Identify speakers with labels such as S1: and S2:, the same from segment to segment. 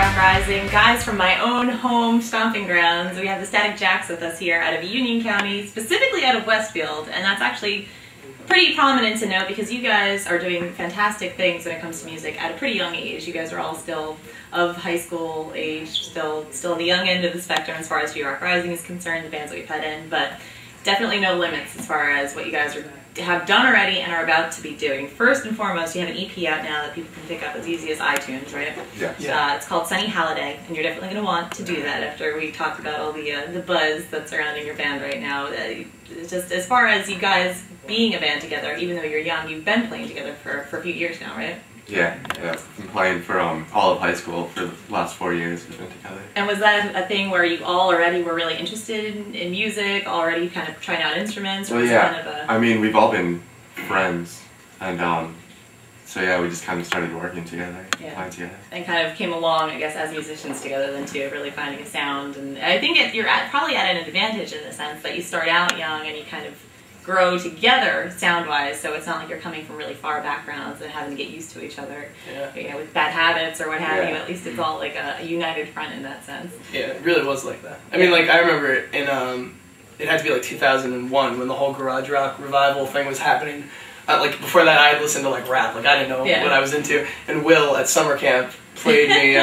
S1: Rock Rising. Guys from my own home stomping grounds, we have the Static Jacks with us here out of Union County, specifically out of Westfield, and that's actually pretty prominent to note because you guys are doing fantastic things when it comes to music at a pretty young age. You guys are all still of high school age, still on the young end of the spectrum as far as Rock Rising is concerned, the bands that we've had in, but definitely no limits as far as what you guys have done already and are about to be doing. First and foremost, you have an EP out now that people can pick up as easy as iTunes, right?
S2: Yeah.
S1: It's called Sunny Holiday, and you're definitely going to want to do that after we talked about all the buzz that's surrounding your band right now. Just as far as you guys being a band together, even though you're young, you've been playing together for a few years now, right?
S2: Yeah. I've been playing for all of high school for the last 4 years we've been together.
S1: And was that a thing where you all already were really interested in music, already kind of trying out instruments?
S2: Well, yeah. I mean, we've all been friends, and so yeah, we just kind of started working together, playing together. And
S1: kind of came along, I guess, as musicians together then too, really finding a sound. And I think you're probably at an advantage in the sense that you start out young and you kind of grow together sound-wise, so it's not like you're coming from really far backgrounds and having to get used to each other, you know, with bad habits or what have you. At least it's all like a united front in that sense.
S3: Yeah, it really was like that. I mean, like, I remember in, it had to be like 2001 when the whole garage rock revival thing was happening. Like, before that I had listened to like rap, like I didn't know what I was into, and Will at summer camp played me,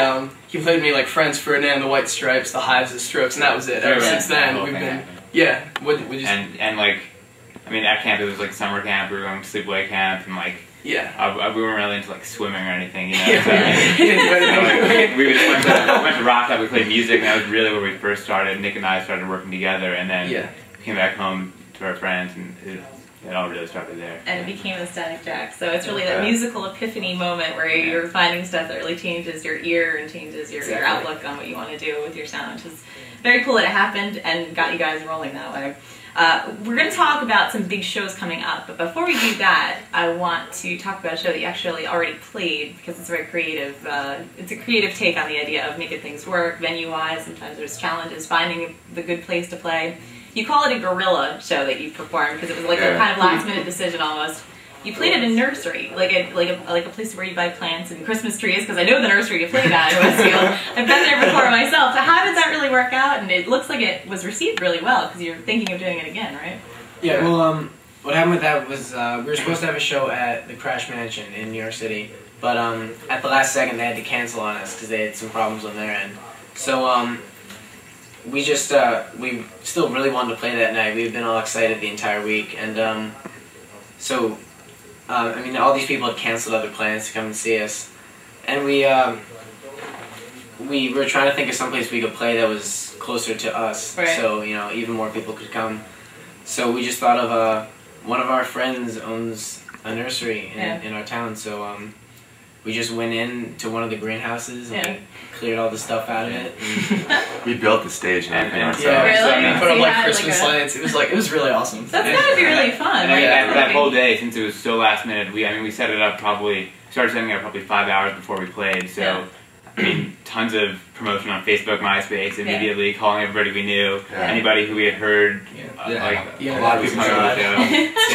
S3: he played me like Friends Ferdinand, the White Stripes, the Hives, the Strokes, and that was it. Ever since then, we've been,
S4: and like, I mean, at camp it was like summer camp. We were going to sleepaway camp, and like, we weren't really into like swimming or anything, you know. We just went to Rock Out. We played music, and that was really where we first started. Nick and I started working together, and then we came back home to our friends, and it all really started there.
S1: And it became the Static Jacks. So it's really that musical epiphany moment where you're finding stuff that really changes your ear and changes your outlook on what you want to do with your sound, which is very cool that it happened and got you guys rolling that way. We're going to talk about some big shows coming up, but before we do that, I want to talk about a show that you actually already played because it's very creative. It's a creative take on the idea of making things work, venue-wise. Sometimes there's challenges finding the good place to play. You call it a guerrilla show that you performed because it was like a kind of last-minute decision almost. You played at a nursery, like a place where you buy plants and Christmas trees, because I know the nursery you played at in Westfield. I've been there before myself. So how did that really work out? And it looks like it was received really well, because you're thinking of doing it again, right?
S5: Yeah, well, what happened with that was we were supposed to have a show at the Crash Mansion in New York City, but at the last second they had to cancel on us because they had some problems on their end. So we just, we still really wanted to play that night. We've been all excited the entire week, and so I mean, all these people had canceled other plans to come and see us, and we were trying to think of someplace we could play that was closer to us, so you know, even more people could come. So we just thought of one of our friends owns a nursery in our town, so we just went in to one of the greenhouses and we cleared all the stuff out of it. And
S2: we built the stage and everything ourselves.
S1: Really?
S3: We put up like Christmas lights. It was really awesome.
S1: That's gotta be really fun.
S4: And that whole day, since it was so last minute, we set it up started setting it up probably 5 hours before we played. So I mean, tons of promotion on Facebook, MySpace, immediately calling everybody we knew, anybody who we had heard, a lot of people coming on the show.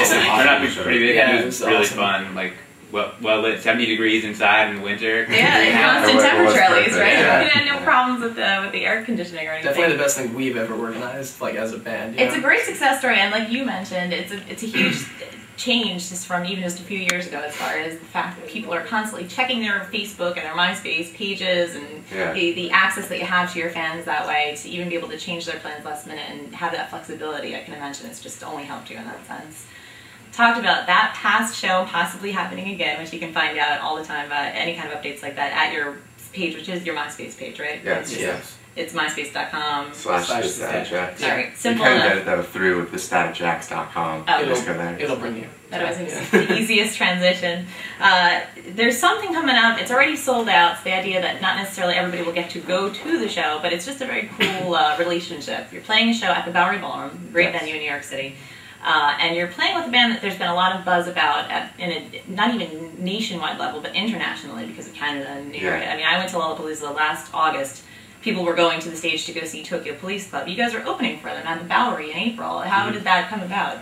S4: Turned out to be pretty big, and it was really fun. Like, well lit, 70 degrees inside in the winter.
S1: Yeah, constant temperature at least, right? Yeah. You had no problems with the air conditioning or anything.
S3: Definitely the best thing we've ever organized, like as a band.
S1: It's a great success story, and like you mentioned, it's a huge change just from even just a few years ago as far as the fact that people are constantly checking their Facebook and their MySpace pages and the access that you have to your fans that way to even be able to change their plans last minute and have that flexibility. I can imagine it's just only helped you in that sense. Talked about that past show possibly happening again, which you can find out all the time, any kind of updates like that at your page, which is your MySpace page, right?
S2: Yes.
S1: It's myspace.com/.
S2: The Static Jacks.
S1: Sorry, simple
S2: you
S1: enough.
S2: can get it through with the staticjacks.com.
S3: Just go there. It'll bring you.
S1: That always makes the easiest transition. There's something coming up. It's already sold out. It's the idea that not necessarily everybody will get to go to the show, but it's just a very cool relationship. You're playing a show at the Bowery Ballroom, great venue in New York City. And you're playing with a band that there's been a lot of buzz about, not even nationwide level, but internationally because of Canada and New York. I mean, I went to Lollapalooza last August. People were going to the stage to go see Tokyo Police Club. You guys are opening for them at the Bowery in April. How did that come about?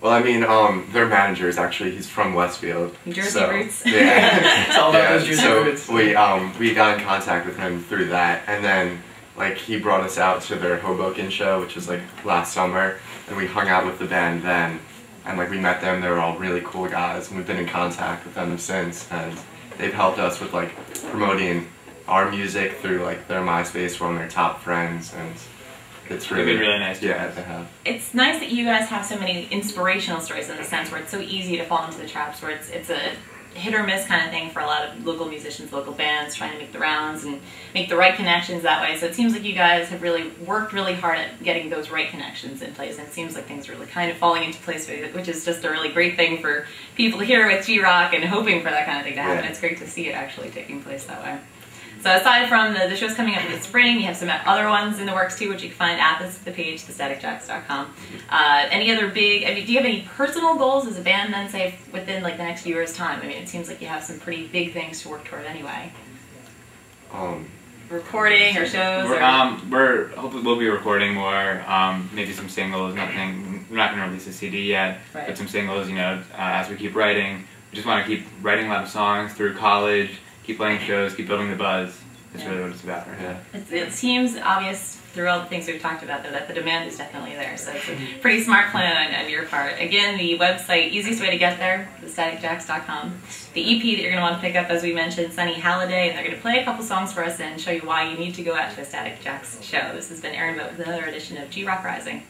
S2: Well, I mean, their manager is actually, he's from Westfield.
S1: New Jersey
S2: so,
S1: roots.
S2: Yeah.
S3: It's all about those Jersey roots.
S2: So we got in contact with him through that, and then like he brought us out to their Hoboken show, which was like last summer, and we hung out with the band then, and like we met them. They were all really cool guys, and we've been in contact with them since, and they've helped us with like promoting our music through like their MySpace. We're on their top friends, and it's really,
S4: been really nice.
S2: Yeah, to have.
S1: It's nice that you guys have so many inspirational stories in the sense where it's so easy to fall into the traps where it's a hit or miss kind of thing for a lot of local musicians, local bands, trying to make the rounds and make the right connections that way. So it seems like you guys have really worked really hard at getting those right connections in place, and it seems like things are really kind of falling into place, which is just a really great thing for people to hear with G-Rock and hoping for that kind of thing to happen. Yeah. It's great to see it actually taking place that way. So aside from the shows coming up in the spring, you have some other ones in the works too, which you can find at the page, thestaticjacks.com. Any other big, I mean, do you have any personal goals as a band then, say, within like the next few years' time? I mean, it seems like you have some pretty big things to work toward anyway. Recording or shows?
S4: Hopefully we'll be recording more, maybe some singles, nothing, we're not going to release a CD yet, right. But some singles, you know, as we keep writing. We just want to keep writing a lot of songs through college, keep playing shows, keep building the buzz. That's really what it's about right now.
S1: It seems obvious through all the things we've talked about, though, that the demand is definitely there. So it's a pretty smart plan on your part. Again, the website, easiest way to get there, thestaticjacks.com. The EP that you're going to want to pick up, as we mentioned, Sunny Halliday, and they're going to play a couple songs for us and show you why you need to go out to a Static Jacks show. This has been Erin Vogt with another edition of G-Rock Rising.